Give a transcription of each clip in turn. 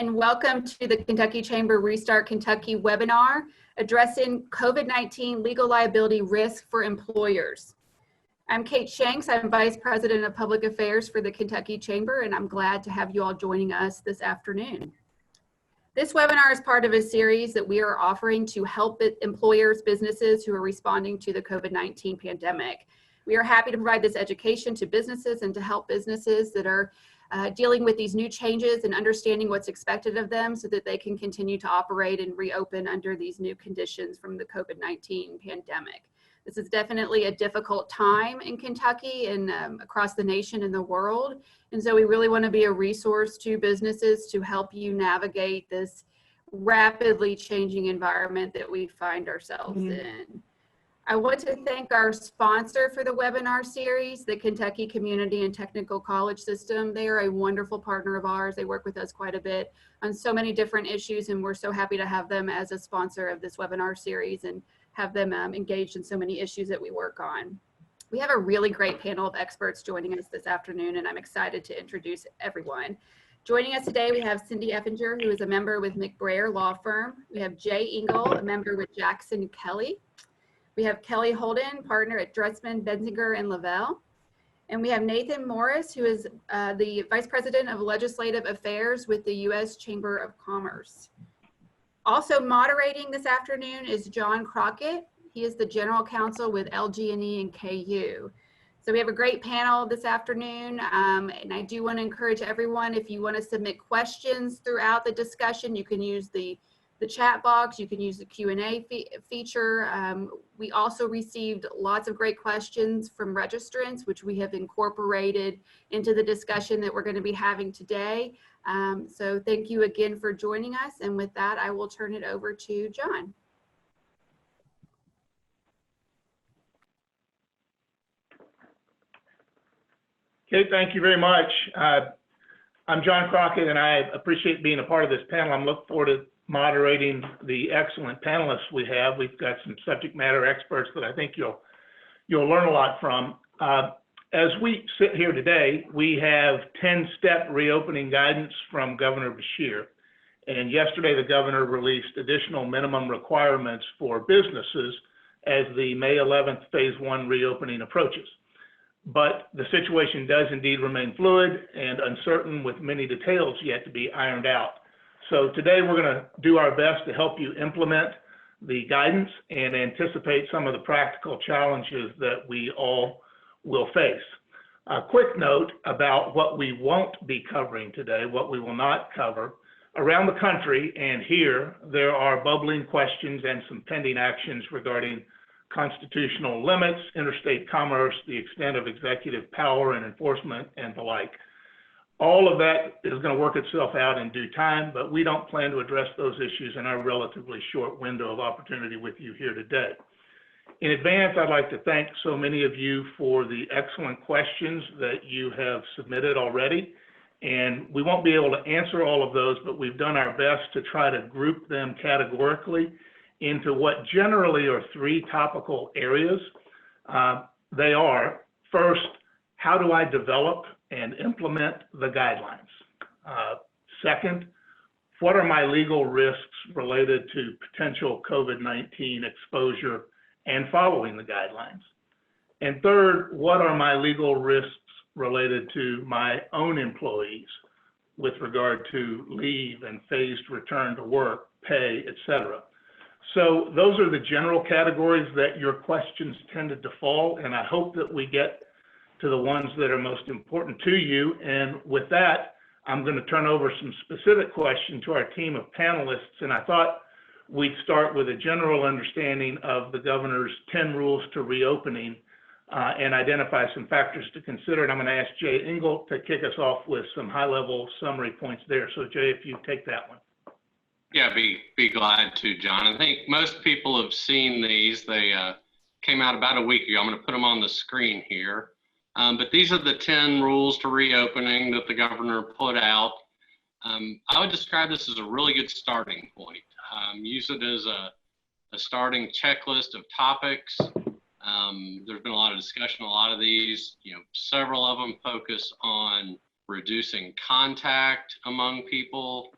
and welcome to the Kentucky Chamber Restart Kentucky webinar addressing COVID-19 legal liability risk for employers. I'm Kate Shanks. I'm Vice President of Public Affairs for the Kentucky Chamber, and I'm glad to have you all joining us this afternoon. This webinar is part of a series that we are offering to help employers, businesses who are responding to the COVID-19 pandemic. We are happy to provide this education to businesses and to help businesses that are dealing with these new changes and understanding what's expected of them so that they can continue to operate and reopen under these new conditions from the COVID-19 pandemic. This is definitely a difficult time in Kentucky and across the nation and the world. And so we really want to be a resource to businesses to help you navigate this rapidly changing environment that we find ourselves in. I want to thank our sponsor for the webinar series, the Kentucky Community and Technical College System. They are a wonderful partner of ours. They work with us quite a bit on so many different issues, and we're so happy to have them as a sponsor of this webinar series and have them engaged in so many issues that we work on. We have a really great panel of experts joining us this afternoon, and I'm excited to introduce everyone. Joining us today, we have Cindy Effinger, who is a member with McBrayer Law Firm. We have Jay Engel, a member with Jackson Kelly. We have Kelly Holden, partner at Dressman, Benzinger, and Lavelle. And we have Nathan Morris, who is the Vice President of Legislative Affairs with the U.S. Chamber of Commerce. Also moderating this afternoon is John Crockett. He is the General Counsel with LG&E and KU. So we have a great panel this afternoon, and I do want to encourage everyone, if you want to submit questions throughout the discussion, you can use the chat box, you can use the Q&A feature. We also received lots of great questions from registrants, which we have incorporated into the discussion that we're going to be having today. So thank you again for joining us. And with that, I will turn it over to John. Okay, thank you very much. I'm John Crockett, and I appreciate being a part of this panel. I'm looking forward to moderating the excellent panelists we have. We've got some subject matter experts that I think you'll learn a lot from. As we sit here today, we have 10-step reopening guidance from Governor Beshear. And yesterday, the governor released additional minimum requirements for businesses as the May 11th phase 1 reopening approaches. But the situation does indeed remain fluid and uncertain, with many details yet to be ironed out. So today we're going to do our best to help you implement the guidance and anticipate some of the practical challenges that we all will face. A quick note about what we won't be covering today, what we will not cover. Around the country and here, there are bubbling questions and some pending actions regarding constitutional limits, interstate commerce, the extent of executive power and enforcement, and the like. All of that is going to work itself out in due time, but we don't plan to address those issues in our relatively short window of opportunity with you here today. In advance, I'd like to thank so many of you for the excellent questions that you have submitted already. And we won't be able to answer all of those, but we've done our best to try to group them categorically into what generally are three topical areas. They are, first, how do I develop and implement the guidelines? Second, what are my legal risks related to potential COVID-19 exposure and following the guidelines? And third, what are my legal risks related to my own employees with regard to leave and phased return to work, pay, etc.? So those are the general categories that your questions tended to fall, and I hope that we get to the ones that are most important to you. And with that, I'm going to turn over some specific questions to our team of panelists. And I thought we'd start with a general understanding of the governor's 10 rules to reopening and identify some factors to consider. And I'm going to ask Jay Engel to kick us off with some high-level summary points there. So Jay, if you take that one. Yeah, be glad to, John. I think most people have seen these. They came out about a week ago. I'm going to put them on the screen here. But these are the 10 rules to reopening that the governor put out. I would describe this as a really good starting point. Use it as a starting checklist of topics. There's been a lot of discussion, a lot of these, several of them focus on reducing contact among people,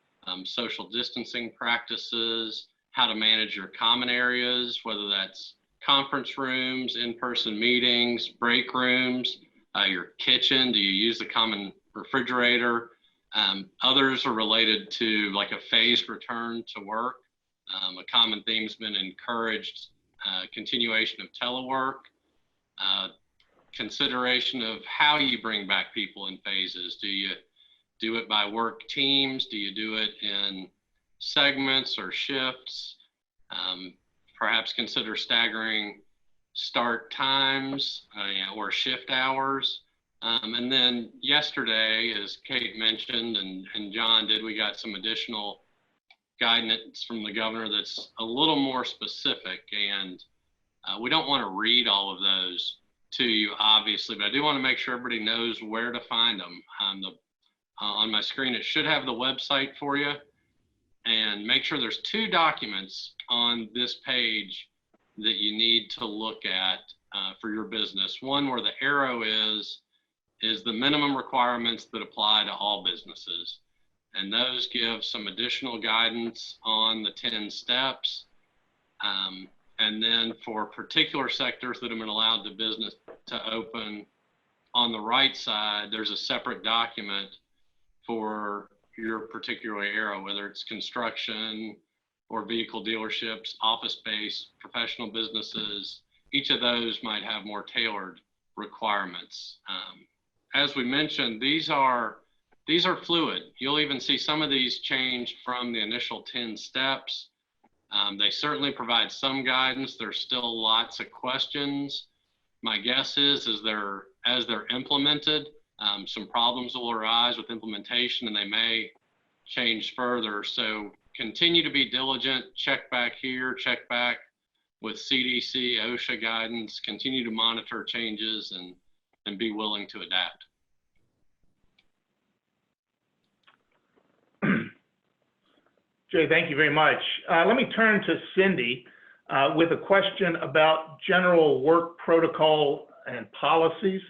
social distancing practices, how to manage your common areas, whether that's conference rooms, in-person meetings, break rooms, your kitchen, do you use the common refrigerator? Others are related to like a phased return to work. A common theme has been encouraged continuation of telework, consideration of how you bring back people in phases. Do you do it by work teams? Do you do it in segments or shifts? Perhaps consider staggering start times or shift hours. And then yesterday, as Kate mentioned and John did, we got some additional guidance from the governor that's a little more specific. And we don't want to read all of those to you, obviously, but I do want to make sure everybody knows where to find them. On my screen, it should have the website for you. And make sure there's 2 documents on this page that you need to look at for your business. One where the arrow is the minimum requirements that apply to all businesses. And those give some additional guidance on the 10 steps. And then for particular sectors that have been allowed the business to open, on the right side, there's a separate document for your particular area, whether it's construction or vehicle dealerships, office space, professional businesses. Each of those might have more tailored requirements. As we mentioned, these are fluid. You'll even see some of these change from the initial 10 steps. They certainly provide some guidance. There's still lots of questions. My guess is as they're implemented, some problems will arise with implementation and they may change further. So continue to be diligent, check back here, check back with CDC, OSHA guidance, continue to monitor changes and be willing to adapt. Jay, thank you very much. Let me turn to Cindy with a question about general work protocol and policies.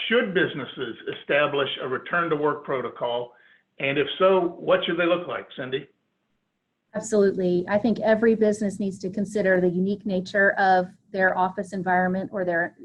Should businesses establish a return to work protocol? And if so, what should they look like, Cindy? Absolutely. I think every business needs to consider the unique nature of their office environment or their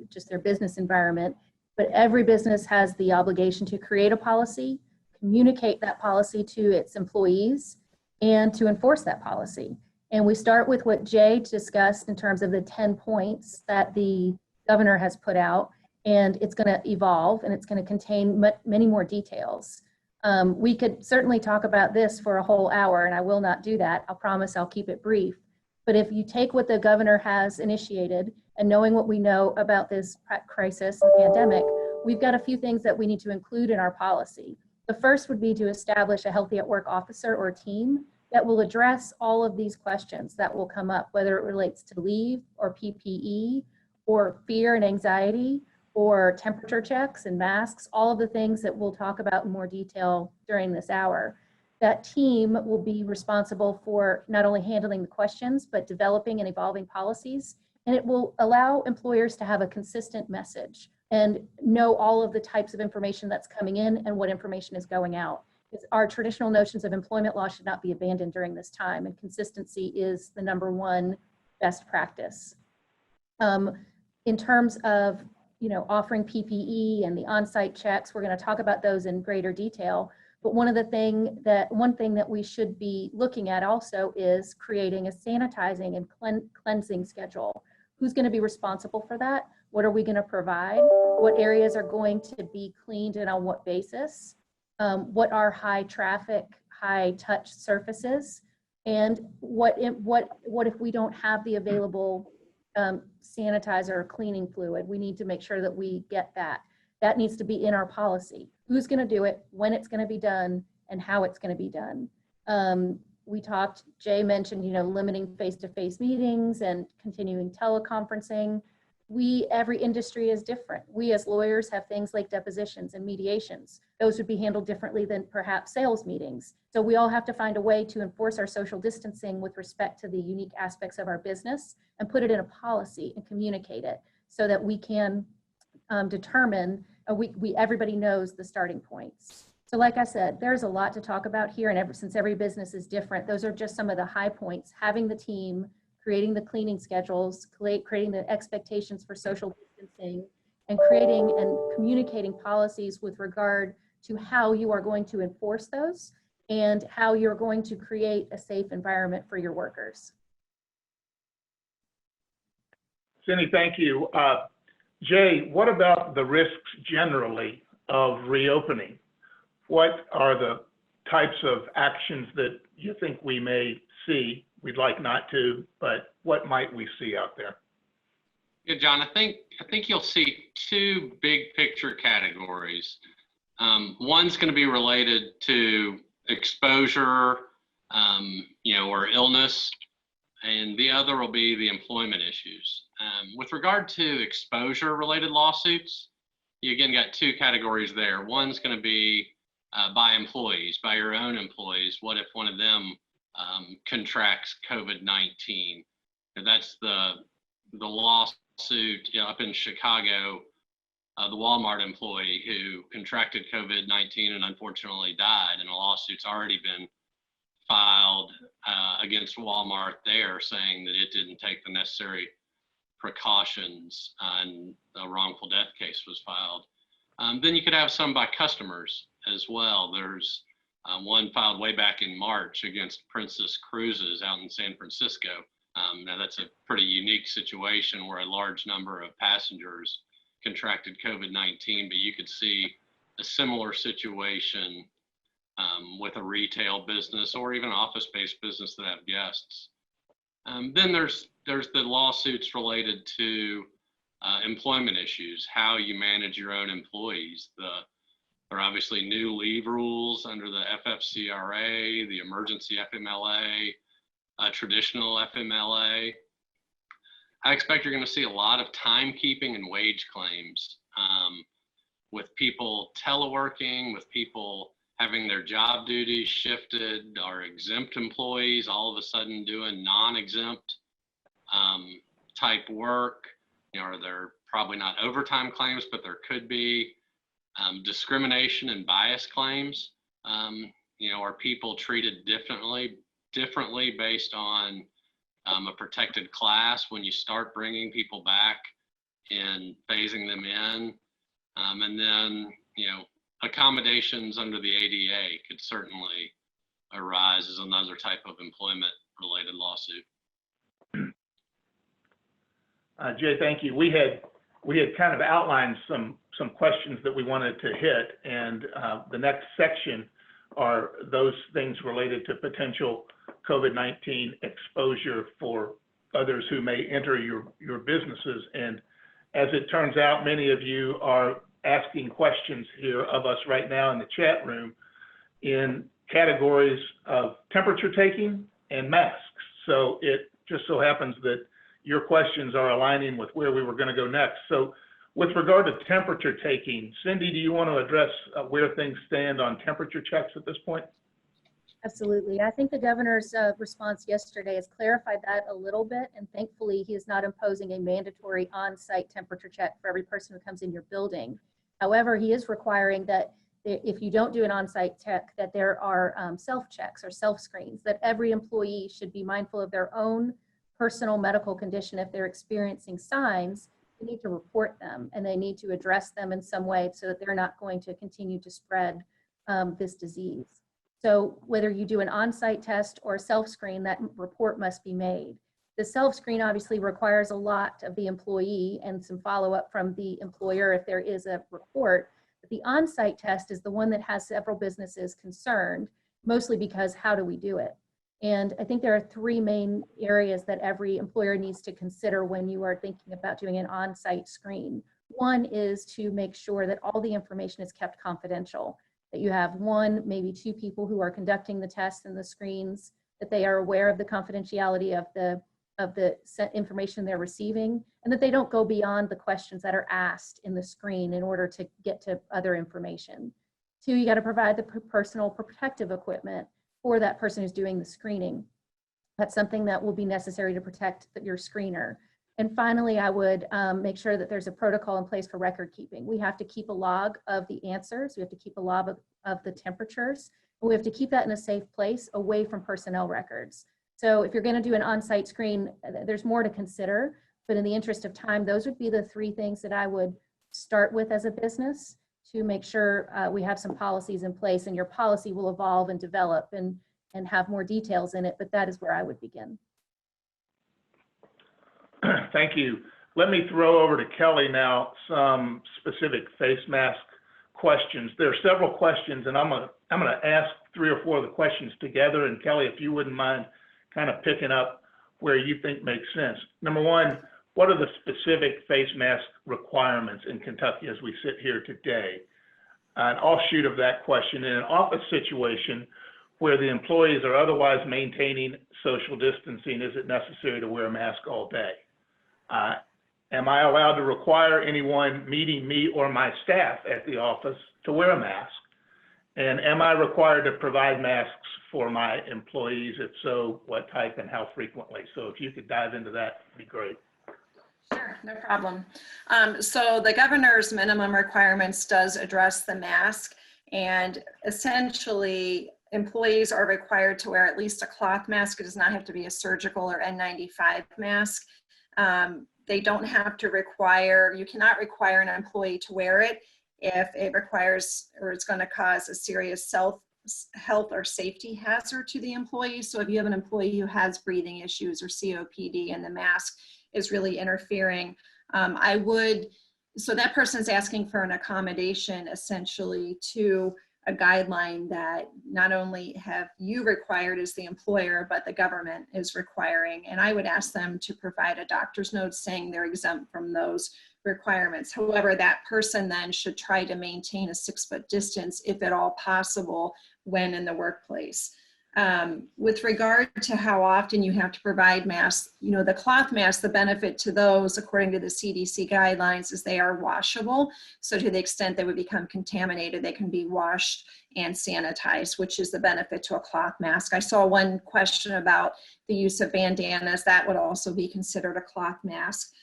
business environment. But every business has the obligation to create a policy, communicate that policy to its employees, and to enforce that policy. And we start with what Jay discussed in terms of the 10 points that the governor has put out, and it's going to evolve and it's going to contain many more details. We could certainly talk about this for a whole hour, and I will not do that. I'll promise I'll keep it brief. But if you take what the governor has initiated and knowing what we know about this crisis and pandemic, we've got a few things that we need to include in our policy. The first would be to establish a healthy at work officer or team that will address all of these questions that will come up, whether it relates to leave or PPE or fear and anxiety or temperature checks and masks, all of the things that we'll talk about in more detail during this hour. That team will be responsible for not only handling the questions, but developing and evolving policies. And it will allow employers to have a consistent message and know all of the types of information that's coming in and what information is going out. Our traditional notions of employment law should not be abandoned during this time, and consistency is the #1 best practice. In terms of offering PPE and the on-site checks, we're going to talk about those in greater detail. But one thing that we should be looking at also is creating a sanitizing and cleansing schedule. Who's going to be responsible for that? What are we going to provide? What areas are going to be cleaned and on what basis? What are high traffic, high touch surfaces? And what if we don't have the available sanitizer or cleaning fluid? We need to make sure that we get that. That needs to be in our policy. Who's going to do it, when it's going to be done, and how it's going to be done. Jay mentioned, limiting face-to-face meetings and continuing teleconferencing. Every industry is different. We as lawyers have things like depositions and mediations. Those would be handled differently than perhaps sales meetings. So we all have to find a way to enforce our social distancing with respect to the unique aspects of our business and put it in a policy and communicate it so that we can determine, everybody knows the starting points. So like I said, there's a lot to talk about here, and since every business is different, those are just some of the high points. Having the team, creating the cleaning schedules, creating the expectations for social distancing, and creating and communicating policies with regard to how you are going to enforce those and how you're going to create a safe environment for your workers. Cindy, thank you. Jay, what about the risks generally of reopening? What are the types of actions that you think we may see? We'd like not to, but what might we see out there? Yeah, John, I think you'll see two big picture categories. One's going to be related to exposure, or illness, and the other will be the employment issues. With regard to exposure-related lawsuits, you again got two categories there. One's going to be by employees, by your own employees. What if one of them contracts COVID-19? That's the lawsuit up in Chicago, the Walmart employee who contracted COVID-19 and unfortunately died, and a lawsuit's already been filed against Walmart there, saying that it didn't take the necessary precautions, and a wrongful death case was filed. Then you could have some by customers as well. There's one filed way back in March against Princess Cruises out in San Francisco. Now that's a pretty unique situation where a large number of passengers contracted COVID-19, but you could see a similar situation with a retail business or even office-based business that have guests. Then there's the lawsuits related to employment issues, how you manage your own employees. There are obviously new leave rules under the FFCRA, the emergency FMLA, traditional FMLA. I expect you're going to see a lot of timekeeping and wage claims with people teleworking, with people having their job duties shifted, or exempt employees all of a sudden doing non-exempt type work. They're probably not overtime claims, but there could be discrimination and bias claims. Are people treated differently based on a protected class when you start bringing people back and phasing them in? And then, accommodations under the ADA could certainly arise as another type of employment related lawsuit. Jay, thank you. We had kind of outlined some questions that we wanted to hit, and the next section are those things related to potential COVID-19 exposure for others who may enter your businesses. And as it turns out, many of you are asking questions here of us right now in the chat room in categories of temperature taking and masks. So it just so happens that your questions are aligning with where we were going to go next. So with regard to temperature taking, Cindy, do you want to address where things stand on temperature checks at this point? Absolutely. I think the governor's response yesterday has clarified that a little bit, and thankfully he is not imposing a mandatory on-site temperature check for every person who comes in your building. However, he is requiring that if you don't do an on-site check, that there are self-checks or self-screens, that every employee should be mindful of their own personal medical condition. If they're experiencing signs, they need to report them, and they need to address them in some way so that they're not going to continue to spread this disease. So whether you do an on-site test or a self-screen, that report must be made. The self-screen obviously requires a lot of the employee and some follow-up from the employer if there is a report. But the on-site test is the one that has several businesses concerned, mostly because how do we do it? And I think there are three main areas that every employer needs to consider when you are thinking about doing an on-site screen. One is to make sure that all the information is kept confidential, that you have one, maybe two people who are conducting the tests and the screens, that they are aware of the confidentiality of the information they're receiving, and that they don't go beyond the questions that are asked in the screen in order to get to other information. Two, you got to provide the personal protective equipment for that person who's doing the screening. That's something that will be necessary to protect your screener. And finally, I would make sure that there's a protocol in place for record keeping. We have to keep a log of the answers. We have to keep a log of the temperatures. And we have to keep that in a safe place away from personnel records. So if you're going to do an on-site screen, there's more to consider. But in the interest of time, those would be the 3 things that I would start with as a business to make sure we have some policies in place, and your policy will evolve and develop and have more details in it. But that is where I would begin. Thank you. Let me throw over to Kelly now some specific face mask questions. There are several questions, and I'm gonna ask 3 or 4 of the questions together. And Kelly, if you wouldn't mind kind of picking up where you think makes sense. Number 1, what are the specific face mask requirements in Kentucky as we sit here today? An offshoot of that question, in an office situation where the employees are otherwise maintaining social distancing, is it necessary to wear a mask all day? Am I allowed to require anyone meeting me or my staff at the office to wear a mask? And am I required to provide masks for my employees? If so, what type and how frequently? So if you could dive into that, it'd be great. Sure, no problem. So the governor's minimum requirements does address the mask, and essentially employees are required to wear at least a cloth mask. It does not have to be a surgical or N95 mask. They don't have to require, you cannot require an employee to wear it if it requires or it's going to cause a serious health or safety hazard to the employee. So if you have an employee who has breathing issues or COPD and the mask is really interfering, so that person's asking for an accommodation essentially to a guideline that not only have you required as the employer, but the government is requiring. And I would ask them to provide a doctor's note saying they're exempt from those requirements. However, that person then should try to maintain a 6-foot distance if at all possible when in the workplace. With regard to how often you have to provide masks, the cloth masks, the benefit to those, according to the CDC guidelines, is they are washable. So to the extent they would become contaminated, they can be washed and sanitized, which is the benefit to a cloth mask. I saw one question about the use of bandanas. That would also be considered a cloth mask.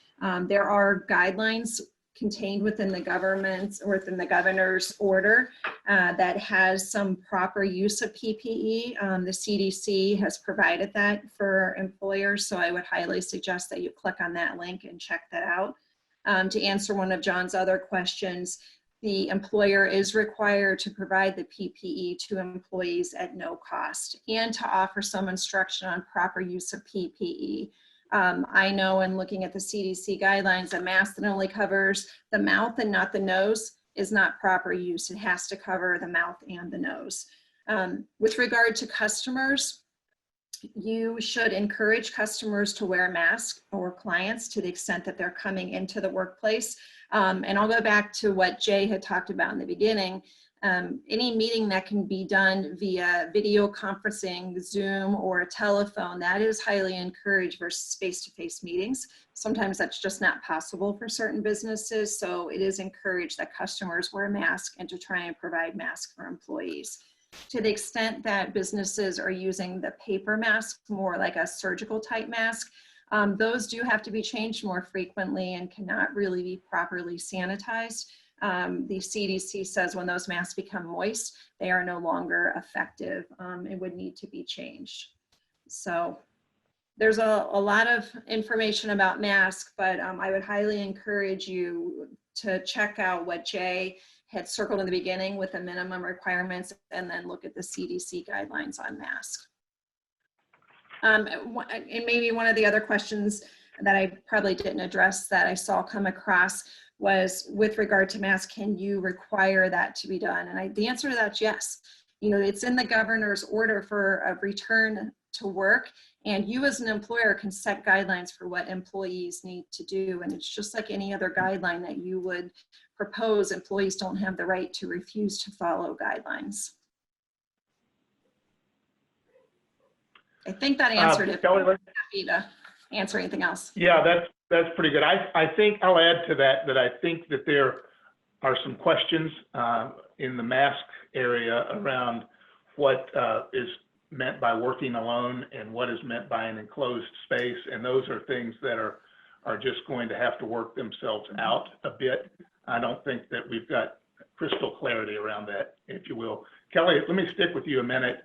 There are guidelines contained within the government's or within the governor's order that has some proper use of PPE. The CDC has provided that for employers, so I would highly suggest that you click on that link and check that out. To answer one of John's other questions, the employer is required to provide the PPE to employees at no cost and to offer some instruction on proper use of PPE. I know in looking at the CDC guidelines, a mask that only covers the mouth and not the nose is not proper use. It has to cover the mouth and the nose. With regard to customers, you should encourage customers to wear masks, or clients, to the extent that they're coming into the workplace. And I'll go back to what Jay had talked about in the beginning. Any meeting that can be done via video conferencing, Zoom, or a telephone, that is highly encouraged versus face-to-face meetings. Sometimes that's just not possible for certain businesses, so it is encouraged that customers wear a mask and to try and provide masks for employees. To the extent that businesses are using the paper mask, more like a surgical type mask, those do have to be changed more frequently and cannot really be properly sanitized. The CDC says when those masks become moist, they are no longer effective and would need to be changed. So there's a lot of information about masks, but I would highly encourage you to check out what Jay had circled in the beginning with the minimum requirements, and then look at the CDC guidelines on masks. And maybe one of the other questions that I probably didn't address that I saw come across was with regard to masks, can you require that to be done? And the answer to that is yes. It's in the governor's order for a return to work, and you as an employer can set guidelines for what employees need to do. And it's just like any other guideline that you would propose. Employees don't have the right to refuse to follow guidelines. I think that answered it. Kelly, I'm happy to answer anything else. Yeah, that's pretty good. I think I'll add to that I think that there are some questions in the mask area around what is meant by working alone and what is meant by an enclosed space, and those are things that are are just going to have to work themselves out a bit. I don't think that we've got crystal clarity around that, if you will. Kelly, let me stick with you a minute.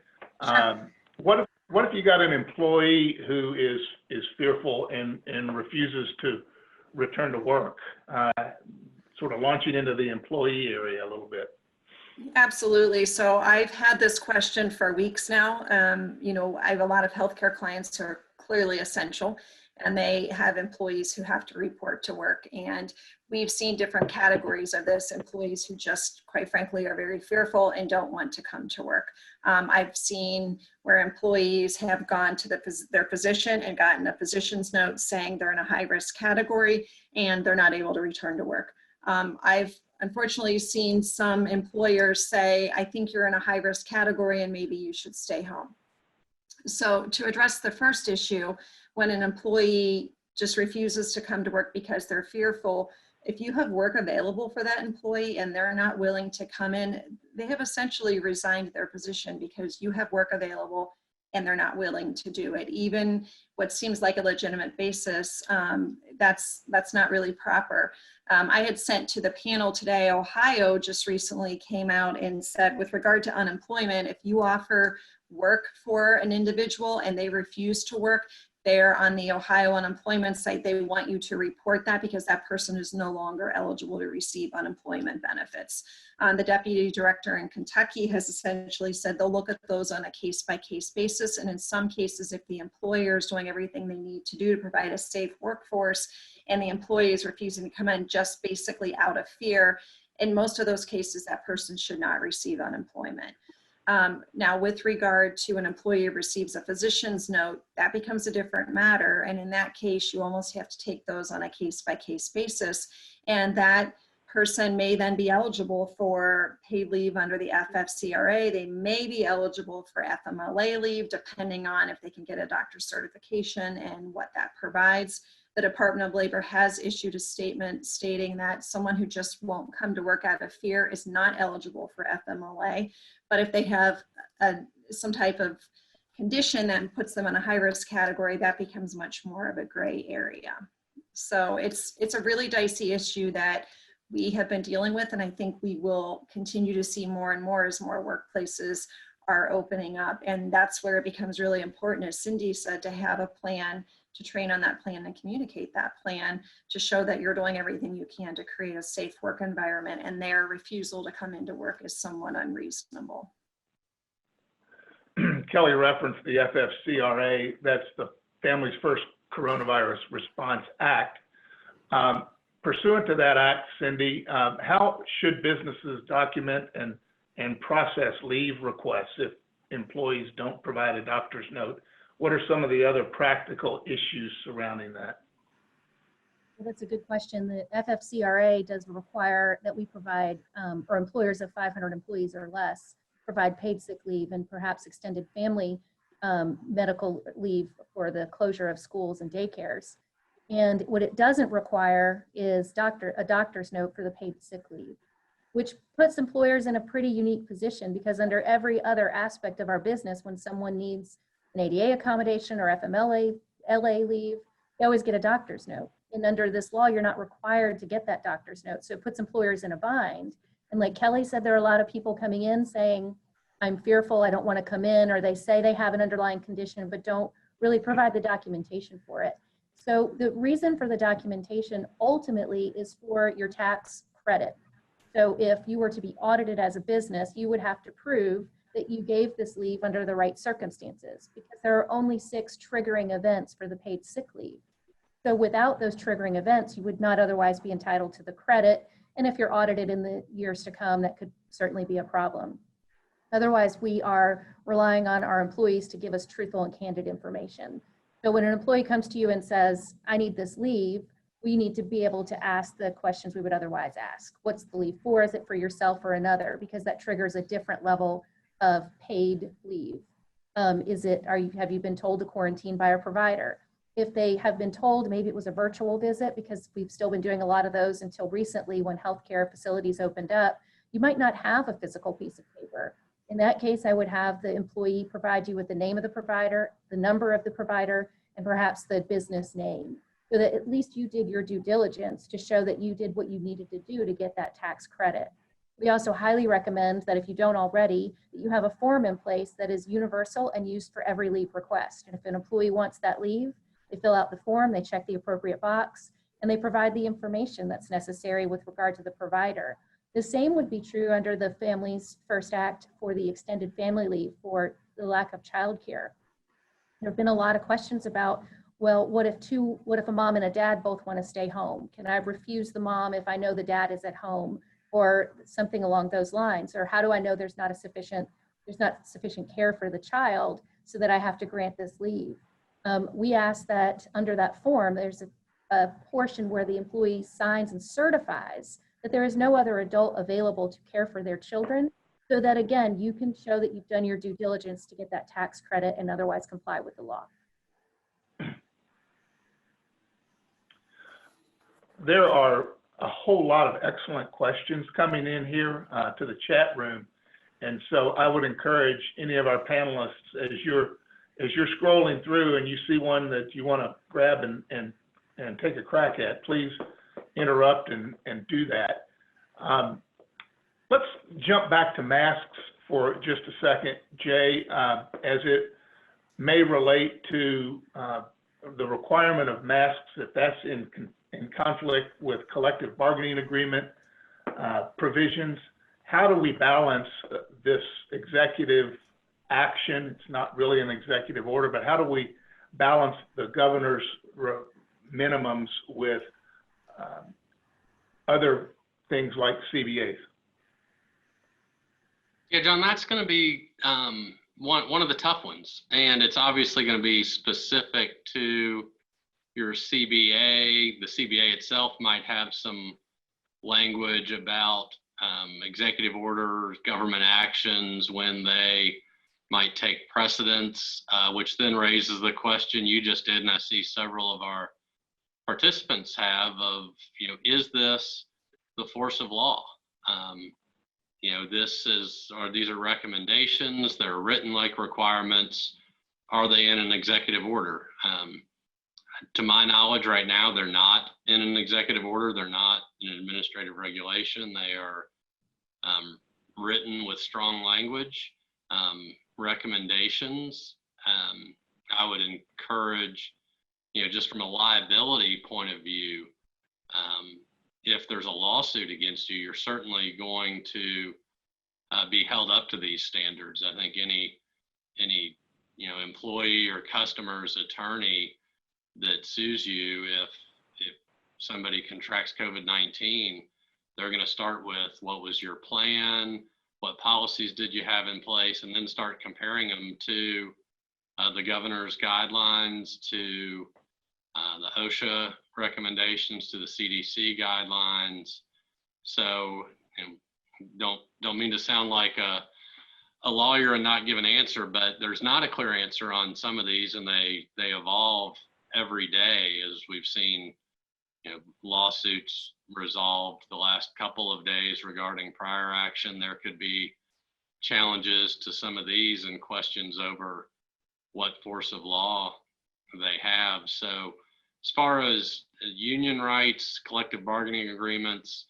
What if you got an employee who is fearful and refuses to return to work, sort of launching into the employee area a little bit? Absolutely. So I've had this question for weeks now. I have a lot of healthcare clients who are clearly essential, and they have employees who have to report to work. And we've seen different categories of this: employees who just, quite frankly, are very fearful and don't want to come to work. I've seen where employees have gone to their physician and gotten a physician's note saying they're in a high-risk category and they're not able to return to work. I've unfortunately seen some employers say, I think you're in a high-risk category and maybe you should stay home. So to address the first issue, when an employee just refuses to come to work because they're fearful, if you have work available for that employee and they're not willing to come in, they have essentially resigned their position because you have work available and they're not willing to do it. Even what seems like a legitimate basis, that's not really proper. I had sent to the panel today, Ohio just recently came out and said, with regard to unemployment, if you offer work for an individual and they refuse to work, they're on the Ohio unemployment site, they want you to report that because that person is no longer eligible to receive unemployment benefits. The deputy director in Kentucky has essentially said they'll look at those on a case-by-case basis, and in some cases, if the employer is doing everything they need to do to provide a safe workforce and the employee is refusing to come in just basically out of fear, in most of those cases, that person should not receive unemployment. Now, with regard to an employee who receives a physician's note, that becomes a different matter. And in that case, you almost have to take those on a case-by-case basis. And that person may then be eligible for paid leave under the FFCRA. They may be eligible for FMLA leave, depending on if they can get a doctor's certification and what that provides. The Department of Labor has issued a statement stating that someone who just won't come to work out of fear is not eligible for FMLA. But if they have some type of condition that puts them in a high-risk category, that becomes much more of a gray area. So it's a really dicey issue that we have been dealing with, and I think we will continue to see more and more as more workplaces are opening up. And that's where it becomes really important, as Cindy said, to have a plan, to train on that plan and communicate that plan to show that you're doing everything you can to create a safe work environment, and their refusal to come into work is somewhat unreasonable. Kelly referenced the FFCRA, that's the Families First Coronavirus Response Act. Pursuant to that act, Cindy, how should businesses document and process leave requests if employees don't provide a doctor's note? What are some of the other practical issues surrounding that? Well, that's a good question. The FFCRA does require that we provide, or employers of 500 employees or less, provide paid sick leave and perhaps extended family medical leave for the closure of schools and daycares. And what it doesn't require is a doctor's note for the paid sick leave, which puts employers in a pretty unique position, because under every other aspect of our business, when someone needs an ADA accommodation or FMLA leave, they always get a doctor's note. And under this law, you're not required to get that doctor's note. So it puts employers in a bind. And like Kelly said, there are a lot of people coming in saying, I'm fearful, I don't want to come in, or they say they have an underlying condition, but don't really provide the documentation for it. So the reason for the documentation ultimately is for your tax credit. So if you were to be audited as a business, you would have to prove that you gave this leave under the right circumstances, because there are only 6 triggering events for the paid sick leave. So without those triggering events, you would not otherwise be entitled to the credit. And if you're audited in the years to come, that could certainly be a problem. Otherwise, we are relying on our employees to give us truthful and candid information. So when an employee comes to you and says, I need this leave, we need to be able to ask the questions we would otherwise ask. What's the leave for? Is it for yourself or another? Because that triggers a different level of paid leave. Have you been told to quarantine by a provider? If they have been told, maybe it was a virtual visit, because we've still been doing a lot of those until recently when healthcare facilities opened up, you might not have a physical piece of paper. In that case, I would have the employee provide you with the name of the provider, the number of the provider, and perhaps the business name. so that at least you did your due diligence to show that you did what you needed to do to get that tax credit. We also highly recommend that if you don't already, that you have a form in place that is universal and used for every leave request. And if an employee wants that leave, they fill out the form, they check the appropriate box, and they provide the information that's necessary with regard to the provider. The same would be true under the Families First Act for the extended family leave for the lack of childcare. There have been a lot of questions about, well, what if a mom and a dad both want to stay home? Can I refuse the mom if I know the dad is at home, or something along those lines? Or how do I know there's not sufficient care for the child so that I have to grant this leave? We ask that under that form, there's a portion where the employee signs and certifies that there is no other adult available to care for their children, so that again, you can show that you've done your due diligence to get that tax credit and otherwise comply with the law. There are a whole lot of excellent questions coming in here to the chat room. And so I would encourage any of our panelists, as you're scrolling through and you see one that you want to grab and take a crack at, please interrupt and do that. Let's jump back to masks for just a second, Jay, as it may relate to the requirement of masks, if that's in conflict with collective bargaining agreement provisions. How do we balance this executive action? It's not really an executive order, but how do we balance the governor's minimums with other things like CBAs? Yeah, John, that's going to be one of the tough ones, and it's obviously going to be specific to your CBA. The CBA itself might have some language about executive orders, government actions, when they might take precedence, which then raises the question you just did, and I see several of our participants have, of, is this the force of law? These are recommendations, they're written like requirements. Are they in an executive order? To my knowledge right now, they're not in an executive order. They're not in an administrative regulation. They are written with strong language, recommendations. I would encourage, just from a liability point of view, if there's a lawsuit against you, you're certainly going to be held up to these standards. I think any employee or customer's attorney that sues you, if somebody contracts COVID-19, they're going to start with, what was your plan? What policies did you have in place? And then start comparing them to the governor's guidelines, to the OSHA recommendations, to the CDC guidelines. So, don't mean to sound like a lawyer and not give an answer, but there's not a clear answer on some of these, and they evolve every day, as we've seen, lawsuits resolved the last couple of days regarding prior action. There could be challenges to some of these and questions over what force of law they have. So as far as union rights, collective bargaining agreements,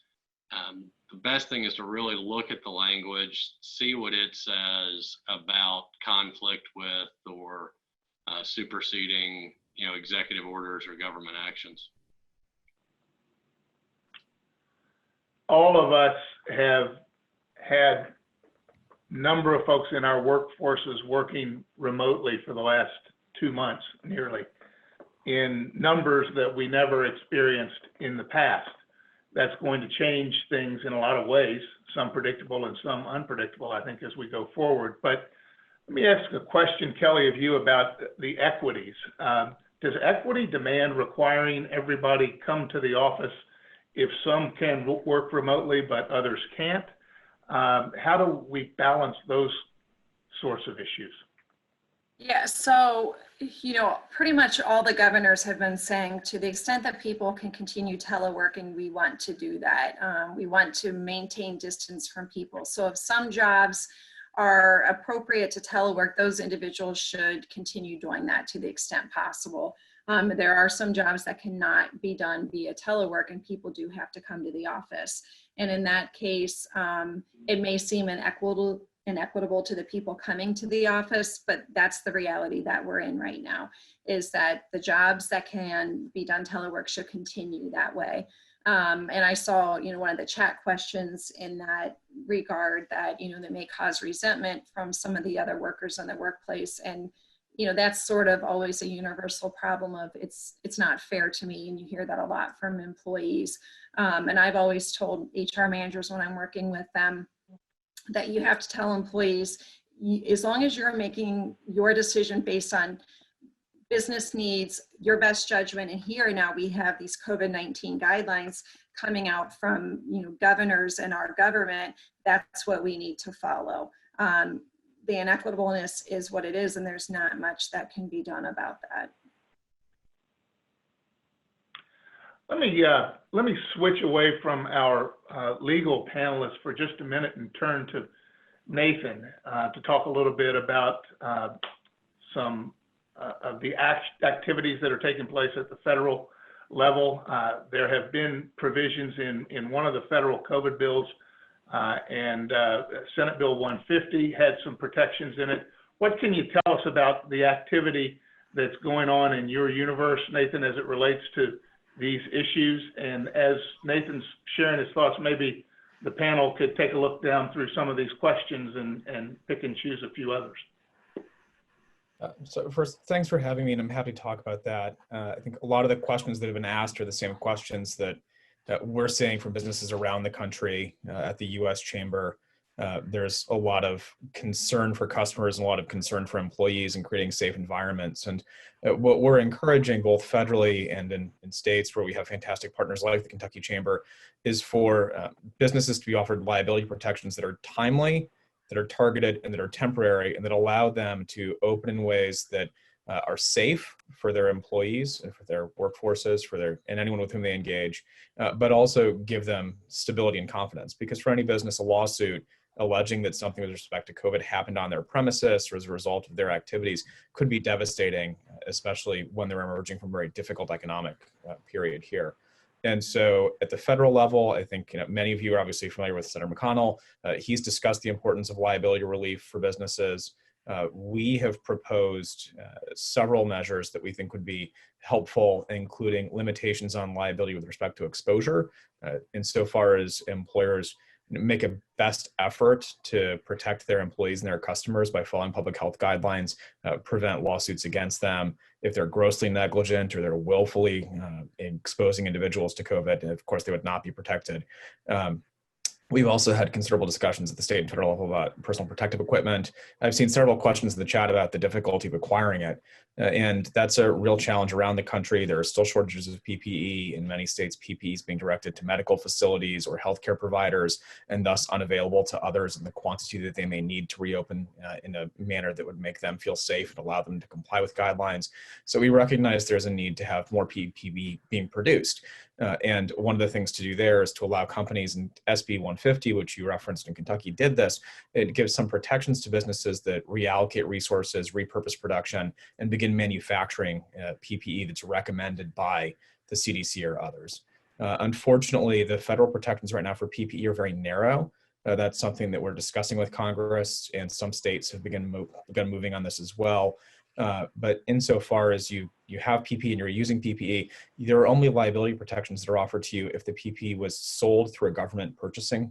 the best thing is to really look at the language, see what it says about conflict with or superseding, executive orders or government actions. All of us have had a number of folks in our workforces working remotely for the last 2 months, nearly, in numbers that we never experienced in the past. That's going to change things in a lot of ways, some predictable and some unpredictable, I think, as we go forward. But let me ask a question, Kelly, of you about the equities. Does equity demand requiring everybody come to the office if some can work remotely but others can't? How do we balance those sorts of issues? Yeah, so, pretty much all the governors have been saying, to the extent that people can continue teleworking, we want to do that. We want to maintain distance from people. So if some jobs are appropriate to telework, those individuals should continue doing that to the extent possible. There are some jobs that cannot be done via telework, and people do have to come to the office. And in that case, it may seem inequitable to the people coming to the office, but that's the reality that we're in right now, is that the jobs that can be done telework should continue that way. And I saw, one of the chat questions in that regard that, that may cause resentment from some of the other workers in the workplace. And, that's sort of always a universal problem of it's not fair to me. And you hear that a lot from employees. And I've always told HR managers when I'm working with them that you have to tell employees, as long as you're making your decision based on business needs, your best judgment, and here now we have these COVID-19 guidelines coming out from governors and our government, that's what we need to follow. The inequitableness is what it is, and there's not much that can be done about that. Let me switch away from our legal panelists for just a minute and turn to Nathan to talk a little bit about some of the activities that are taking place at the federal level. There have been provisions in one of the federal COVID bills, and Senate Bill 150 had some protections in it. What can you tell us about the activity that's going on in your universe, Nathan, as it relates to these issues? And as Nathan's sharing his thoughts, maybe the panel could take a look down through some of these questions and pick and choose a few others. So first, thanks for having me, and I'm happy to talk about that. I think a lot of the questions that have been asked are the same questions that we're seeing from businesses around the country at the U.S. Chamber. There's a lot of concern for customers and a lot of concern for employees in creating safe environments. And what we're encouraging both federally and in states where we have fantastic partners like the Kentucky Chamber is for businesses to be offered liability protections that are timely, that are targeted, and that are temporary, and that allow them to open in ways that are safe for their employees and for their workforces, and anyone with whom they engage, but also give them stability and confidence. Because for any business, a lawsuit alleging that something with respect to COVID happened on their premises or as a result of their activities could be devastating, especially when they're emerging from a very difficult economic period here. And so at the federal level, I think many of you are obviously familiar with Senator McConnell. He's discussed the importance of liability relief for businesses. We have proposed several measures that we think would be helpful, including limitations on liability with respect to exposure, insofar as employers make a best effort to protect their employees and their customers by following public health guidelines, prevent lawsuits against them. If they're grossly negligent or they're willfully exposing individuals to COVID, of course, they would not be protected. We've also had considerable discussions at the state and federal level about personal protective equipment. I've seen several questions in the chat about the difficulty of acquiring it. And that's a real challenge around the country. There are still shortages of PPE. In many states, PPE is being directed to medical facilities or healthcare providers, and thus unavailable to others in the quantity that they may need to reopen in a manner that would make them feel safe and allow them to comply with guidelines. So we recognize there's a need to have more PPE being produced. And one of the things to do there is to allow companies, and SB 150, which you referenced in Kentucky, did this. It gives some protections to businesses that reallocate resources, repurpose production, and begin manufacturing PPE that's recommended by the CDC or others. Unfortunately, the federal protections right now for PPE are very narrow. That's something that we're discussing with Congress, and some states have begun moving on this as well. But insofar as you have PPE and you're using PPE, there are only liability protections that are offered to you if the PPE was sold through a government purchasing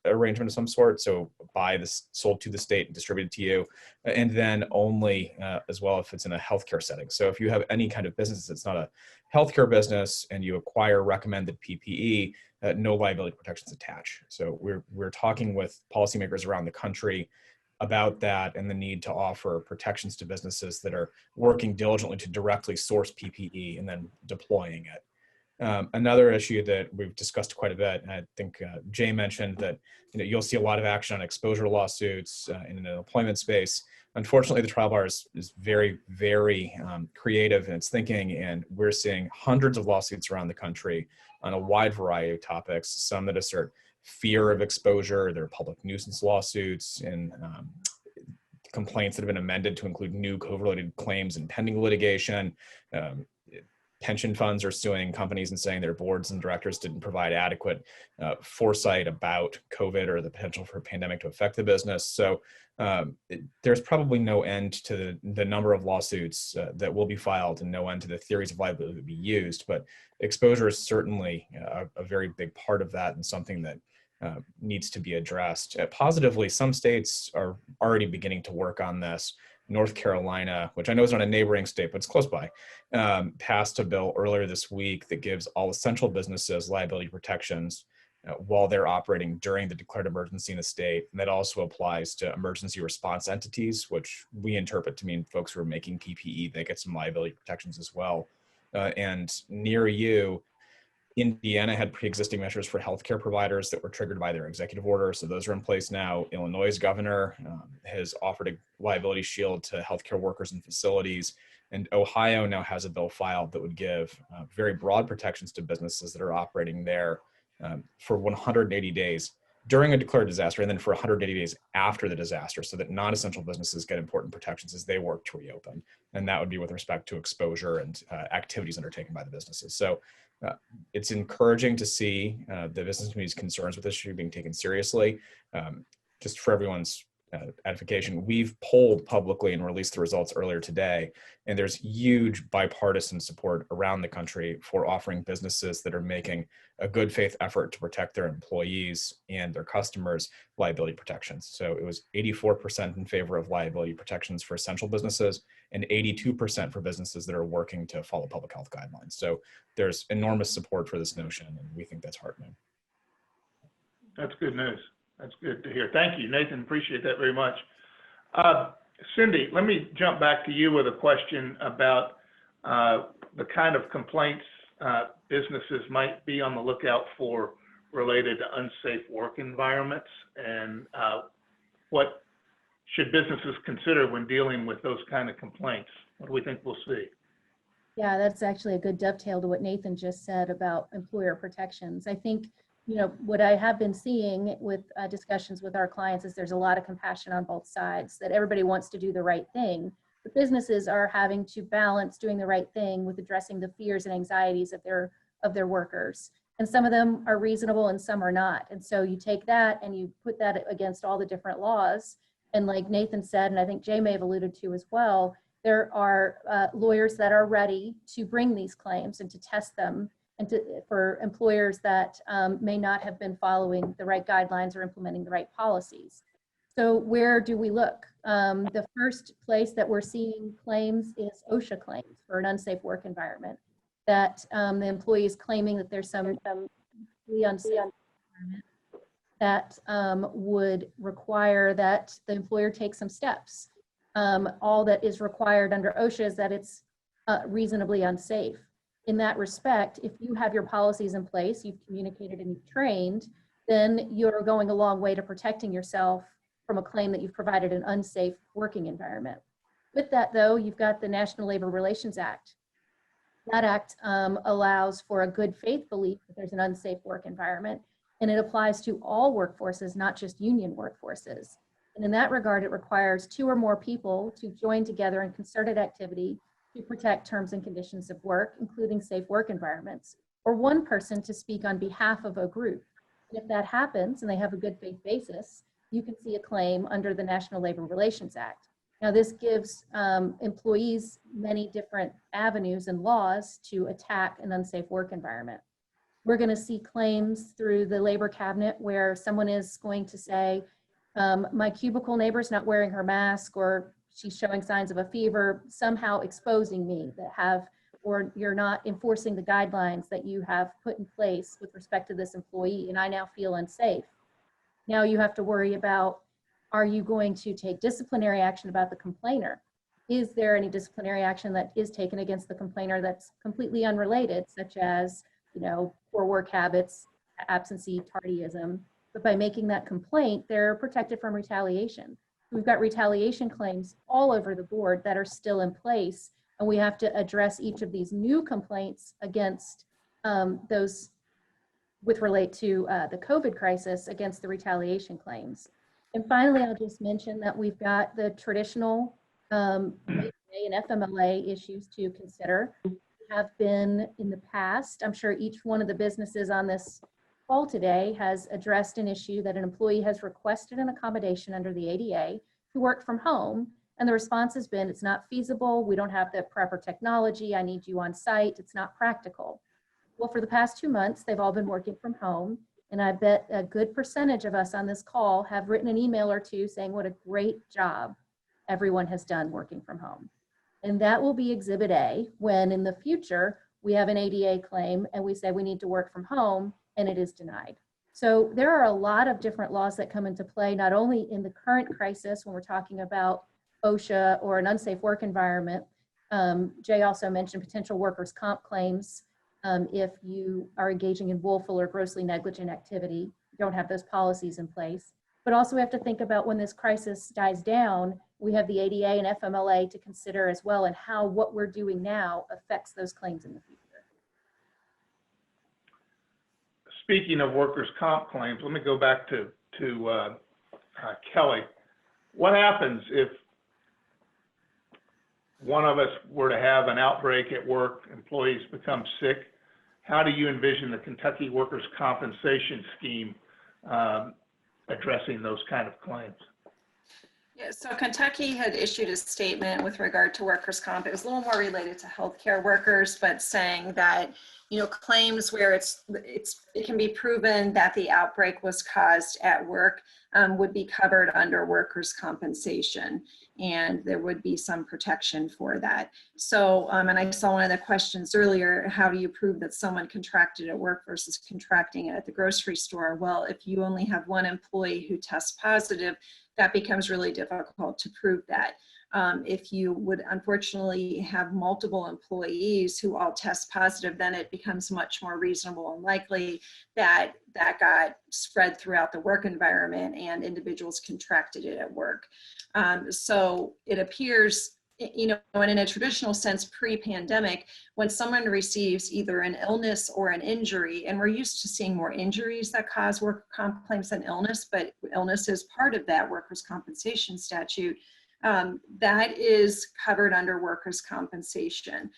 arrangement of some sort. So sold to the state and distributed to you, and then only as well if it's in a healthcare setting. So if you have any kind of business that's not a healthcare business and you acquire recommended PPE, no liability protections attach. So we're talking with policymakers around the country about that and the need to offer protections to businesses that are working diligently to directly source PPE and then deploying it. Another issue that we've discussed quite a bit, and I think Jay mentioned that you'll see a lot of action on exposure lawsuits in the employment space. Unfortunately, the trial bar is very, very creative in its thinking, and we're seeing hundreds of lawsuits around the country on a wide variety of topics, some that assert fear of exposure. There are public nuisance lawsuits and complaints that have been amended to include new COVID-related claims and pending litigation. pension funds are suing companies and saying their boards and directors didn't provide adequate foresight about COVID or the potential for a pandemic to affect the business. So there's probably no end to the number of lawsuits that will be filed and no end to the theories of liability that will be used. But exposure is certainly a very big part of that and something that needs to be addressed. Positively, some states are already beginning to work on this. North Carolina, which I know is not a neighboring state, but it's close by, passed a bill earlier this week that gives all essential businesses liability protections while they're operating during the declared emergency in the state. And that also applies to emergency response entities, which we interpret to mean folks who are making PPE, they get some liability protections as well. And near you, Indiana had pre-existing measures for healthcare providers that were triggered by their executive order. So those are in place now. Illinois' governor has offered a liability shield to healthcare workers and facilities. And Ohio now has a bill filed that would give very broad protections to businesses that are operating there for 180 days during a declared disaster, and then for 180 days after the disaster, so that non-essential businesses get important protections as they work to reopen. And that would be with respect to exposure and activities undertaken by the businesses. So it's encouraging to see the business community's concerns with this issue being taken seriously. Just for everyone's edification, we've polled publicly and released the results earlier today, and there's huge bipartisan support around the country for offering businesses that are making a good faith effort to protect their employees and their customers liability protections. So it was 84% in favor of liability protections for essential businesses and 82% for businesses that are working to follow public health guidelines. So there's enormous support for this notion, and we think that's heartening. That's good news. That's good to hear. Thank you, Nathan. Appreciate that very much. Cindy, let me jump back to you with a question about the kind of complaints businesses might be on the lookout for related to unsafe work environments, and what should businesses consider when dealing with those kind of complaints? What do we think we'll see? Yeah, that's actually a good dovetail to what Nathan just said about employer protections. I think, you know, what I have been seeing with discussions with our clients is there's a lot of compassion on both sides, that everybody wants to do the right thing. But businesses are having to balance doing the right thing with addressing the fears and anxieties of their workers. And some of them are reasonable and some are not. And so you take that and you put that against all the different laws. And like Nathan said, and I think Jay may have alluded to as well, there are lawyers that are ready to bring these claims and to test them, and for employers that may not have been following the right guidelines or implementing the right policies. So where do we look? The first place that we're seeing claims is OSHA claims for an unsafe work environment, that the employee is claiming that there's some unsafe environment that would require that the employer take some steps. All that is required under OSHA is that it's reasonably unsafe. In that respect, if you have your policies in place, you've communicated and you've trained, then you're going a long way to protecting yourself from a claim that you've provided an unsafe working environment. With that though, you've got the National Labor Relations Act. That act allows for a good faith belief that there's an unsafe work environment, and it applies to all workforces, not just union workforces. And in that regard, it requires 2 or more people to join together in concerted activity to protect terms and conditions of work, including safe work environments, or 1 person to speak on behalf of a group. And if that happens and they have a good faith basis, you can see a claim under the National Labor Relations Act. Now, this gives employees many different avenues and laws to attack an unsafe work environment. We're going to see claims through the labor cabinet where someone is going to say, my cubicle neighbor's not wearing her mask, or she's showing signs of a fever, somehow exposing me, or you're not enforcing the guidelines that you have put in place with respect to this employee, and I now feel unsafe. Now you have to worry about, are you going to take disciplinary action about the complainer? Is there any disciplinary action that is taken against the complainer that's completely unrelated, such as, poor work habits, absentee, tardyism? But by making that complaint, they're protected from retaliation. We've got retaliation claims all over the board that are still in place, and we have to address each of these new complaints against those relate to the COVID crisis against the retaliation claims. And finally, I'll just mention that we've got the traditional and FMLA issues to consider. We have been in the past. I'm sure each one of the businesses on this call today has addressed an issue that an employee has requested an accommodation under the ADA to work from home. And the response has been, it's not feasible. We don't have the proper technology. I need you on site. It's not practical. Well, for the past 2 months, they've all been working from home. And I bet a good percentage of us on this call have written an email or two saying what a great job everyone has done working from home. And that will be Exhibit A when in the future we have an ADA claim and we say we need to work from home and it is denied. So there are a lot of different laws that come into play, not only in the current crisis when we're talking about OSHA or an unsafe work environment. Jay also mentioned potential workers' comp claims if you are engaging in willful or grossly negligent activity. You don't have those policies in place. But also we have to think about when this crisis dies down, we have the ADA and FMLA to consider as well, and how what we're doing now affects those claims in the future. Speaking of workers' comp claims, let me go back to Kelly. What happens if one of us were to have an outbreak at work, employees become sick? How do you envision the Kentucky workers' compensation scheme addressing those kind of claims? Yeah, so Kentucky had issued a statement with regard to workers' comp. It was a little more related to healthcare workers, but saying that, you know, claims where it can be proven that the outbreak was caused at work would be covered under workers' compensation, and there would be some protection for that. So, and I saw one of the questions earlier, how do you prove that someone contracted at work versus contracting it at the grocery store? Well, if you only have one employee who tests positive, that becomes really difficult to prove that. If you would unfortunately have multiple employees who all test positive, then it becomes much more reasonable and likely that that got spread throughout the work environment and individuals contracted it at work. So it appears, you know, and in a traditional sense, pre-pandemic, when someone receives either an illness or an injury, and we're used to seeing more injuries that cause work comp claims than illness, but illness is part of that workers' compensation statute, that is covered under workers' compensation.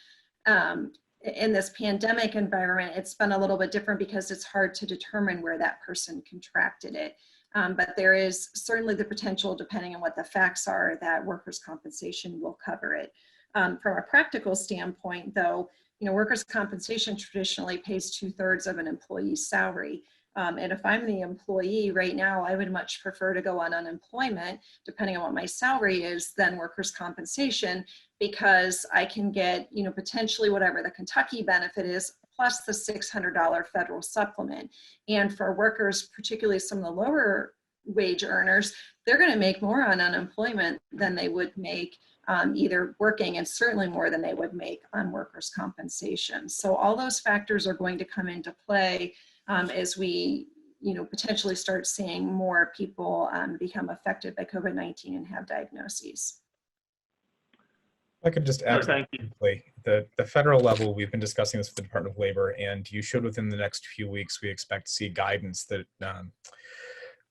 In this pandemic environment, it's been a little bit different because it's hard to determine where that person contracted it. But there is certainly the potential, depending on what the facts are, that workers' compensation will cover it. From a practical standpoint, though, you know, workers' compensation traditionally pays 2/3 of an employee's salary. And if I'm the employee right now, I would much prefer to go on unemployment, depending on what my salary is, than workers' compensation, because I can get, you know, potentially whatever the Kentucky benefit is, plus the $600 federal supplement. And for workers, particularly some of the lower wage earners, they're going to make more on unemployment than they would make either working, and certainly more than they would make on workers' compensation. So all those factors are going to come into play as we, you know, potentially start seeing more people become affected by COVID-19 and have diagnoses. I could just add briefly, the federal level, we've been discussing this with the Department of Labor, and you should within the next few weeks, we expect to see guidance that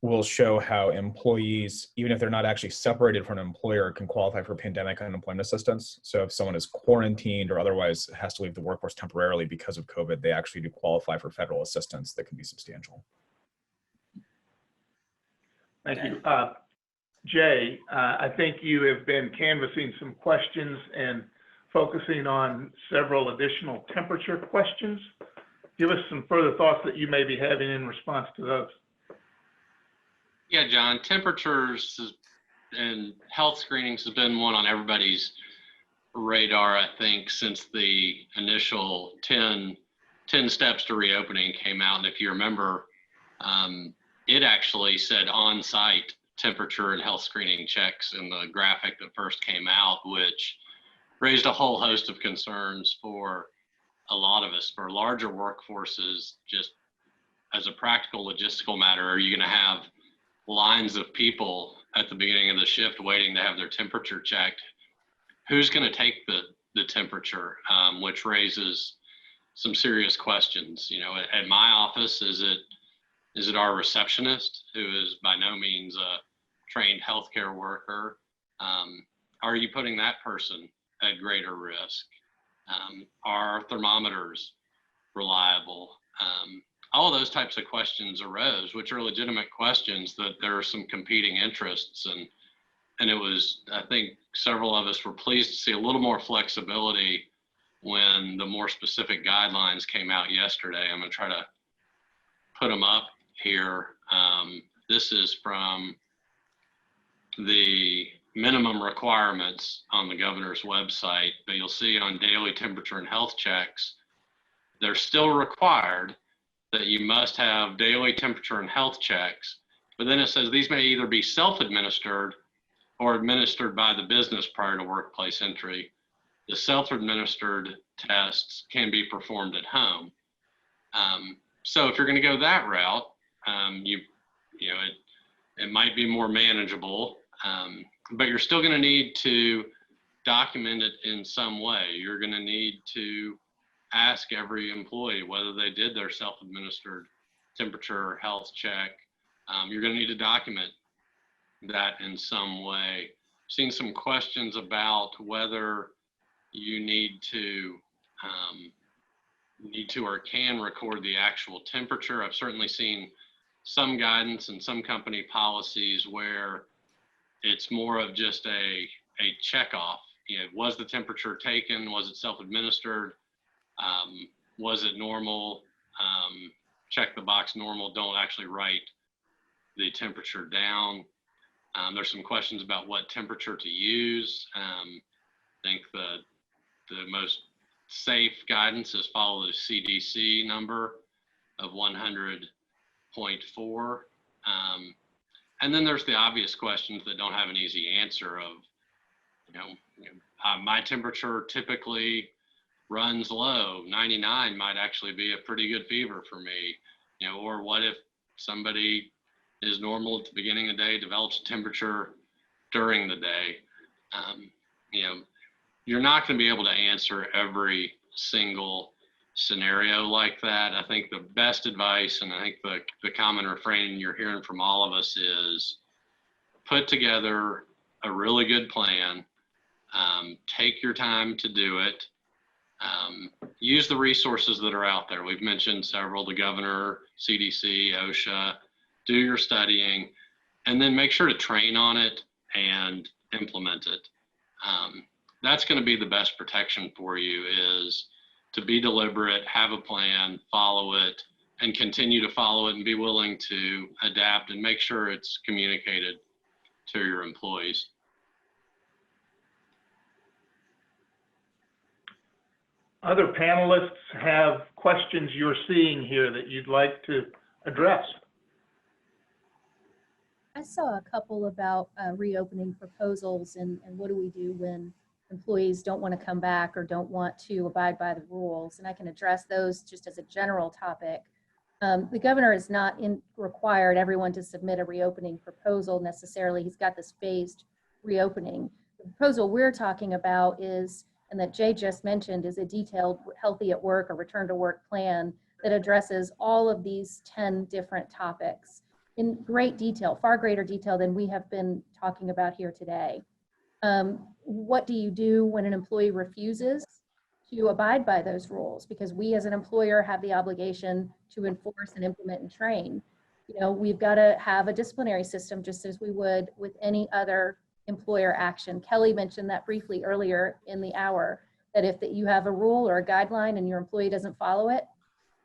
will show how employees, even if they're not actually separated from an employer, can qualify for pandemic unemployment assistance. So if someone is quarantined or otherwise has to leave the workforce temporarily because of COVID, they actually do qualify for federal assistance that can be substantial. Thank you. Jay, I think you have been canvassing some questions and focusing on several additional temperature questions. Give us some further thoughts that you may be having in response to those. Yeah, John, temperatures and health screenings has been one on everybody's radar, I think, since the initial 10 steps to reopening came out. And if you remember, it actually said on-site temperature and health screening checks in the graphic that first came out, which raised a whole host of concerns for a lot of us. For larger workforces, just as a practical logistical matter, are you going to have lines of people at the beginning of the shift waiting to have their temperature checked? Who's going to take the temperature, which raises some serious questions. You know, at my office, is it our receptionist, who is by no means a trained healthcare worker? Are you putting that person at greater risk? Are thermometers reliable? All of those types of questions arose, which are legitimate questions that there are some competing interests. And it was, I think several of us were pleased to see a little more flexibility when the more specific guidelines came out yesterday. I'm going to try to put them up here. This is from the minimum requirements on the governor's website, but you'll see on daily temperature and health checks, they're still required that you must have daily temperature and health checks. But then it says these may either be self-administered or administered by the business prior to workplace entry. The self-administered tests can be performed at home. So if you're going to go that route, it might be more manageable, but you're still going to need to document it in some way. You're going to need to ask every employee whether they did their self-administered temperature or health check. You're going to need to document that in some way. I've seen some questions about whether you need to or can record the actual temperature. I've certainly seen some guidance and some company policies where it's more of just a checkoff. Was the temperature taken? Was it self-administered? Was it normal? Check the box normal. Don't actually write the temperature down. There's some questions about what temperature to use. I think the most safe guidance is follow the CDC number of 100.4. And then there's the obvious questions that don't have an easy answer of, my temperature typically runs low. 99 might actually be a pretty good fever for me. Or what if somebody is normal at the beginning of the day, develops a temperature during the day? You're not going to be able to answer every single scenario like that. I think the best advice, and I think the common refrain you're hearing from all of us is put together a really good plan. Take your time to do it. Use the resources that are out there. We've mentioned several, the governor, CDC, OSHA. Do your studying, and then make sure to train on it and implement it. That's going to be the best protection for you, is to be deliberate, have a plan, follow it, and continue to follow it and be willing to adapt and make sure it's communicated to your employees. Other panelists have questions you're seeing here that you'd like to address. I saw a couple about reopening proposals and what do we do when employees don't want to come back or don't want to abide by the rules, and I can address those just as a general topic. The governor has not required everyone to submit a reopening proposal necessarily. He's got this phased reopening. The proposal we're talking about is, and that Jay just mentioned, is a detailed healthy at work or return to work plan that addresses all of these 10 different topics in great detail, far greater detail than we have been talking about here today. What do you do when an employee refuses to abide by those rules? Because we as an employer have the obligation to enforce and implement and train. We've got to have a disciplinary system just as we would with any other employer action. Kelly mentioned that briefly earlier in the hour, that if you have a rule or a guideline and your employee doesn't follow it,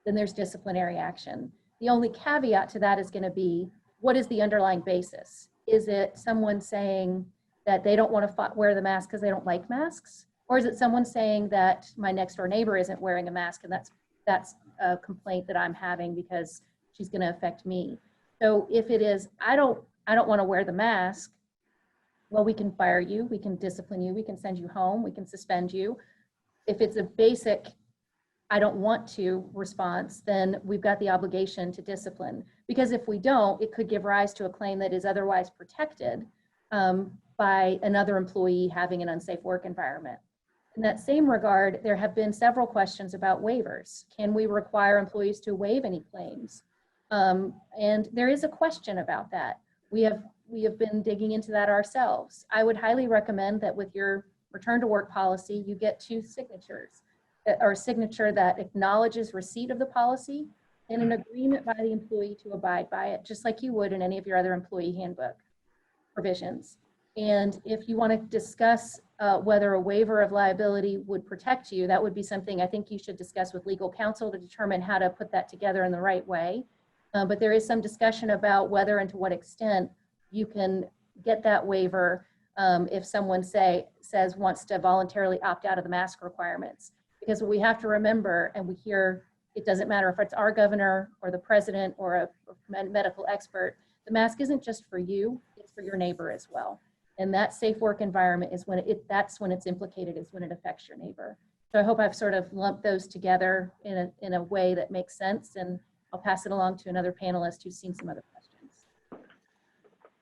then there's disciplinary action. The only caveat to that is going to be, what is the underlying basis? Is it someone saying that they don't want to wear the mask because they don't like masks? Or is it someone saying that my next door neighbor isn't wearing a mask and that's a complaint that I'm having because she's going to affect me? So if it is, I don't want to wear the mask, well, we can fire you, we can discipline you, we can send you home, we can suspend you. If it's a basic I don't want to response, then we've got the obligation to discipline. Because if we don't, it could give rise to a claim that is otherwise protected by another employee having an unsafe work environment. In that same regard, there have been several questions about waivers. Can we require employees to waive any claims? And there is a question about that. We have been digging into that ourselves. I would highly recommend that with your return to work policy, you get 2 signatures. or signature that acknowledges receipt of the policy and an agreement by the employee to abide by it, just like you would in any of your other employee handbook provisions. And if you want to discuss whether a waiver of liability would protect you, that would be something I think you should discuss with legal counsel to determine how to put that together in the right way. But there is some discussion about whether and to what extent you can get that waiver if someone says wants to voluntarily opt out of the mask requirements. Because what we have to remember, and we hear, it doesn't matter if it's our governor or the president or a medical expert, the mask isn't just for you, it's for your neighbor as well. And that safe work environment is when that's when it's implicated, is when it affects your neighbor. So I hope I've sort of lumped those together in a way that makes sense, and I'll pass it along to another panelist who's seen some other questions.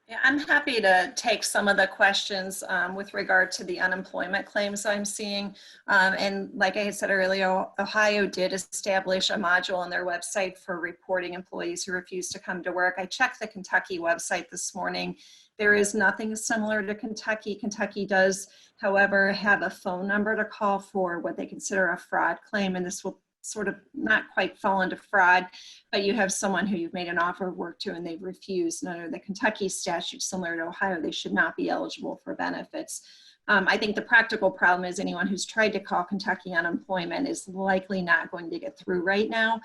Yeah, I'm happy to take some of the questions with regard to the unemployment claims I'm seeing. And like I had said earlier, Ohio did establish a module on their website for reporting employees who refuse to come to work. I checked the Kentucky website this morning. There is nothing similar to Kentucky. Kentucky does, however, have a phone number to call for what they consider a fraud claim, and this will sort of not quite fall into fraud, but you have someone who you've made an offer of work to and they've refused. And under the Kentucky statute, similar to Ohio, they should not be eligible for benefits. I think the practical problem is anyone who's tried to call Kentucky unemployment is likely not going to get through right now.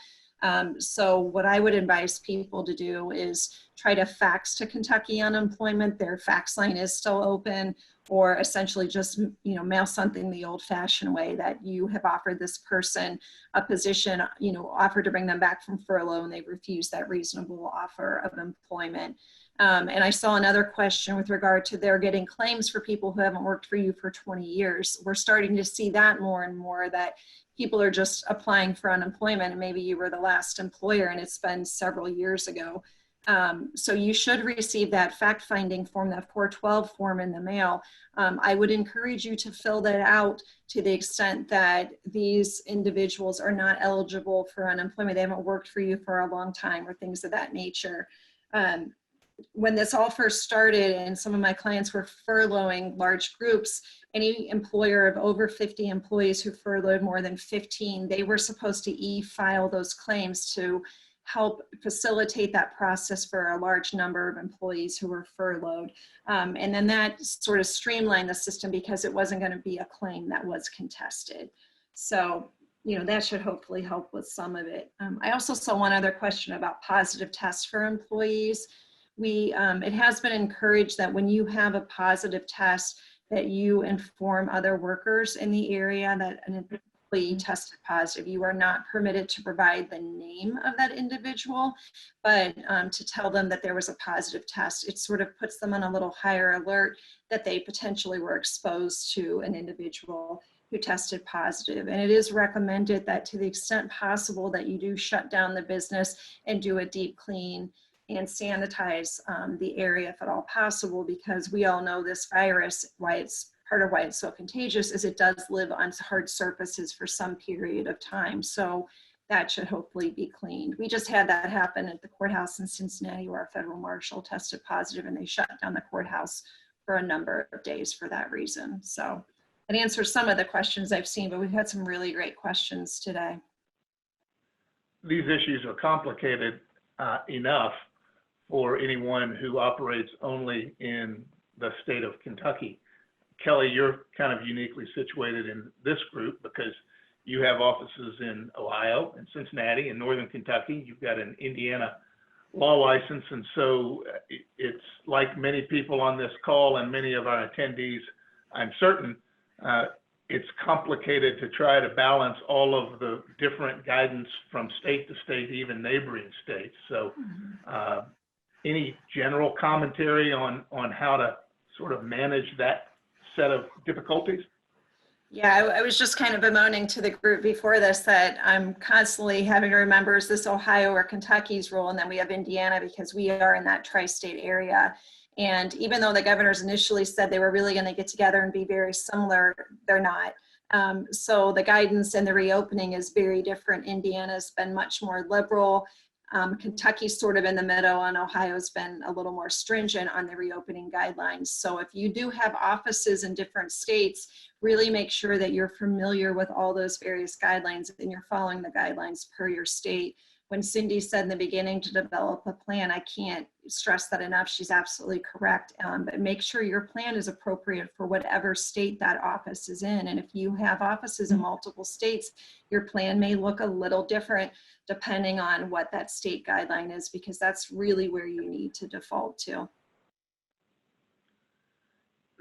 So what I would advise people to do is try to fax to Kentucky unemployment. Their fax line is still open, or essentially just, mail something the old-fashioned way, that you have offered this person a position, offered to bring them back from furlough, and they've refused that reasonable offer of employment. And I saw another question with regard to they're getting claims for people who haven't worked for you for 20 years. We're starting to see that more and more, that people are just applying for unemployment and maybe you were the last employer and it's been several years ago. So you should receive that fact-finding form, that 412 form in the mail. I would encourage you to fill that out to the extent that these individuals are not eligible for unemployment. They haven't worked for you for a long time or things of that nature. When this all first started and some of my clients were furloughing large groups, any employer of over 50 employees who furloughed more than 15, they were supposed to e-file those claims to help facilitate that process for a large number of employees who were furloughed. And then that sort of streamlined the system because it wasn't going to be a claim that was contested. So, that should hopefully help with some of it. I also saw one other question about positive tests for employees. It has been encouraged that when you have a positive test, that you inform other workers in the area that an employee tested positive. You are not permitted to provide the name of that individual, but to tell them that there was a positive test. It sort of puts them on a little higher alert that they potentially were exposed to an individual who tested positive. And it is recommended that to the extent possible that you do shut down the business and do a deep clean and sanitize the area if at all possible, because we all know this virus, part of why it's so contagious is it does live on hard surfaces for some period of time. So that should hopefully be cleaned. We just had that happen at the courthouse in Cincinnati where our federal marshal tested positive and they shut down the courthouse for a number of days for that reason. So it answers some of the questions I've seen, but we've had some really great questions today. These issues are complicated enough for anyone who operates only in the state of Kentucky. Kelly, you're kind of uniquely situated in this group because you have offices in Ohio and Cincinnati and Northern Kentucky. You've got an Indiana law license. And so it's like many people on this call and many of our attendees, I'm certain, it's complicated to try to balance all of the different guidance from state to state, even neighboring states. So any general commentary on how to sort of manage that set of difficulties? Yeah, I was just kind of bemoaning to the group before this that I'm constantly having to remember, is this Ohio or Kentucky's rule? And then we have Indiana because we are in that tri-state area. And even though the governors initially said they were really going to get together and be very similar, they're not. So the guidance and the reopening is very different. Indiana's been much more liberal. Kentucky's sort of in the middle, and Ohio's been a little more stringent on the reopening guidelines. So if you do have offices in different states, really make sure that you're familiar with all those various guidelines and you're following the guidelines per your state. When Cindy said in the beginning to develop a plan, I can't stress that enough. She's absolutely correct. But make sure your plan is appropriate for whatever state that office is in. And if you have offices in multiple states, your plan may look a little different depending on what that state guideline is, because that's really where you need to default to.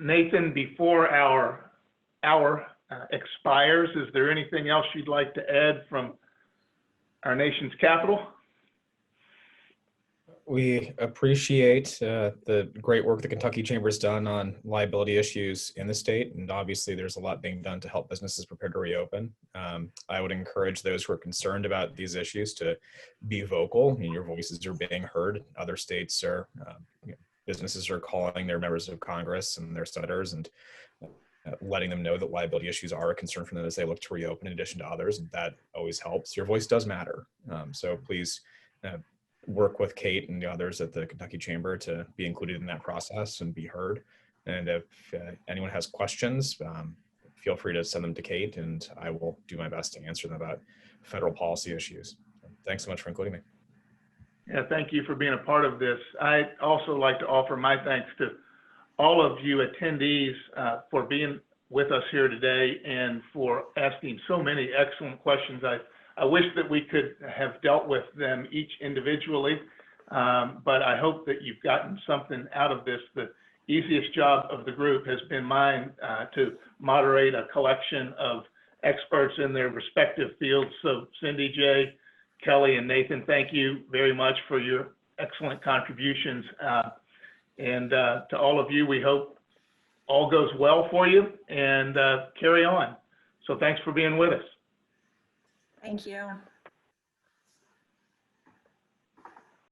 Nathan, before our hour expires, is there anything else you'd like to add from our nation's capital? We appreciate the great work the Kentucky Chamber's done on liability issues in the state, and obviously there's a lot being done to help businesses prepare to reopen. I would encourage those who are concerned about these issues to be vocal, and your voices are being heard. Other states are, businesses are calling their members of Congress and their senators and letting them know that liability issues are a concern for them as they look to reopen in addition to others. And that always helps. Your voice does matter. So please work with Kate and the others at the Kentucky Chamber to be included in that process and be heard. And if anyone has questions, feel free to send them to Kate and I will do my best to answer them about federal policy issues. Thanks so much for including me. Yeah, thank you for being a part of this. I'd also like to offer my thanks to all of you attendees for being with us here today and for asking so many excellent questions. I wish that we could have dealt with them each individually, but I hope that you've gotten something out of this. The easiest job of the group has been mine to moderate a collection of experts in their respective fields. So Cindy, Jay, Kelly, and Nathan, thank you very much for your excellent contributions. And to all of you, we hope all goes well for you and carry on. So thanks for being with us. Thank you.